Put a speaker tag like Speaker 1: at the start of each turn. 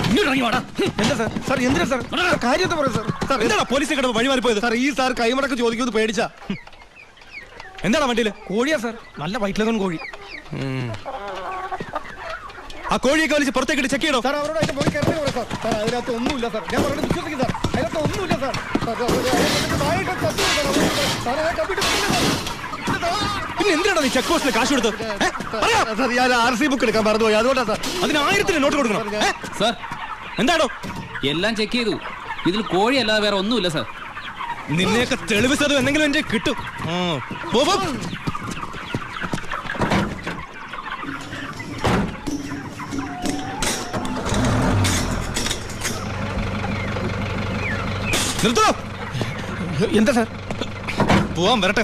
Speaker 1: എന്താ sir? Sir എന്തിനാ sir? കാര്യത്തെ പറയും സാർ. സാർ
Speaker 2: എന്താണ് പോലീസിനെ കിടന്ന് വഴിമാറിപ്പോയത്?
Speaker 1: സാർ ഈ സാർ കൈമടക്ക് ചോദിക്കുന്നത് പേടിച്ചാ.
Speaker 2: എന്താണ് വണ്ടിയില്?
Speaker 1: കോഴിയാ സാർ, നല്ല വയറ്റിലൊന്നും കോഴി.
Speaker 2: ആ കോഴിയൊക്കെ വലിച്ച് പുറത്തേക്ക് ചെക്ക് ചെയ്യണോ?
Speaker 1: സാർ അവരോട് അതിന്റെ പോയി കയറി പറയും സാർ. സാർ അതിനകത്ത് ഒന്നുമില്ല സാർ, ഞാൻ പറഞ്ഞത് വിശ്വസിക്കും സാർ. അതിനകത്ത് ഒന്നുമില്ല സാർ.
Speaker 2: പിന്നെ എന്തിനാണ് നീ ചെക്ക് പോസ്റ്റിൽ കാശ് കൊടുത്തത്?
Speaker 1: സാർ ഞാൻ RC ബുക്ക് എടുക്കാൻ മറന്നുപോയി, അതുകൊണ്ടാ സാർ.
Speaker 2: അതിന് 1000 നോട്ട് കൊടുക്കണം.
Speaker 3: സാർ
Speaker 2: എന്താണോ?
Speaker 3: എല്ലാം ചെക്ക് ചെയ്തു, ഇതിൽ കോഴി അല്ലാതെ വേറെ ഒന്നുമില്ല സാർ.
Speaker 2: നിന്നെയൊക്കെ തെളിവ് സത് എന്തെങ്കിലും എന്റെ കിട്ടും. നിർത്തോ.
Speaker 1: എന്താ സാർ?
Speaker 2: പോവാൻ വരട്ടെ.